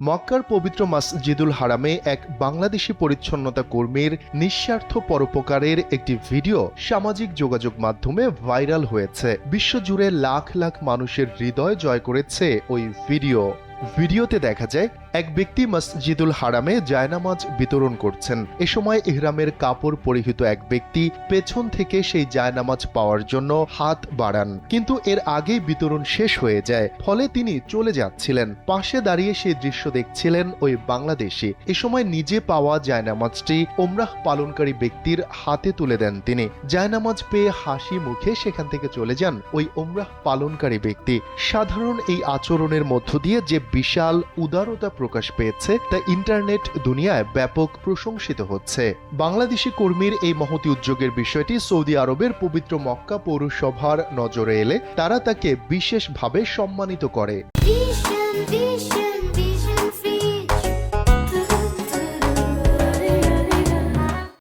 মক্কার পবিত্র মসজিদুল হারামে এক বাংলাদেশি পরিচ্ছন্নতা কর্মীর নিঃস্বার্থ পরোপকারের একটি ভিডিও সামাজিক যোগাযোগ মাধ্যমে ভাইরাল হয়েছে। বিশ্বজুড়ে লাখ লাখ মানুষের হৃদয় জয় করেছে ওই ভিডিওতে দেখা যায় এক ব্যক্তি মসজিদুল হারামে জায়নামাজ বিতরণ করছেন। এ সময় ইহরামের কাপড় পরিহিত এক ব্যক্তি পেছন থেকে সেই জায়নামাজ পাওয়ার জন্য হাত বাড়ান, কিন্তু এর আগেই বিতরণ শেষ হয়ে যায়। ফলে তিনি চলে যাচ্ছিলেন। পাশে দাঁড়িয়ে সেই দৃশ্য দেখছিলেন ওই বাংলাদেশি। এ সময় নিজে পাওয়া জায়নামাজটি ওমরাহ পালনকারী ব্যক্তির হাতে তুলে দেন তিনি। জায়নামাজ পেয়ে হাসি মুখে সেখান থেকে চলে যান ওই ওমরাহ পালনকারী ব্যক্তি। সাধারণ এই আচরণের মধ্য দিয়ে যে বিশাল উদারতা প্রকাশ পেয়েছে তা ইন্টারনেট দুনিয়ায় ব্যাপক প্রশংসিত হচ্ছে। বাংলাদেশি কর্মীর এই মহতি উদ্যোগের বিষয়টি সৌদি আরবের পবিত্র মক্কা পৌরসভার নজরে এলে তারা তাকে বিশেষভাবে সম্মানিত করে।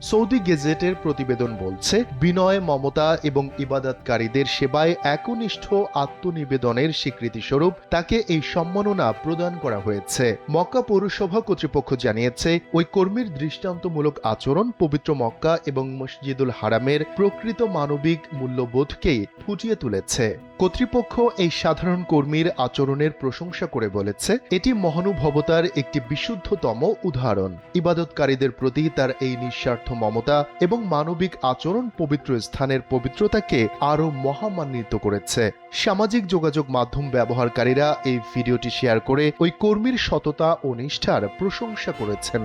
সৌদি গেজেটের প্রতিবেদন বলছে, বিনয়, মমতা এবং ইবাদতকারীদের সেবায় একনিষ্ঠ আত্মনিবেদনের স্বীকৃতিস্বরূপ তাকে এই সম্মাননা প্রদান করা হয়েছে। মক্কা পৌরসভা কর্তৃপক্ষ জানিয়েছে, ওই কর্মীর দৃষ্টান্তমূলক আচরণ পবিত্র মক্কা এবং মসজিদুল হারামের প্রকৃত মানবিক মূল্যবোধকেই ফুটিয়ে তুলেছে। কর্তৃপক্ষ এই সাধারণ কর্মীর আচরণের প্রশংসা করে বলেছে, এটি মহানুভবতার একটি বিশুদ্ধতম উদাহরণ। ইবাদতকারীদের প্রতি তার এই নিঃস্বার্থ মমতা এবং মানবিক আচরণ পবিত্র স্থানের পবিত্রতাকে আরও মহামান্বিত করেছে। সামাজিক যোগাযোগ মাধ্যম ব্যবহারকারীরা এই ভিডিওটি শেয়ার করে ওই কর্মীর সততা ও নিষ্ঠার প্রশংসা করেছেন।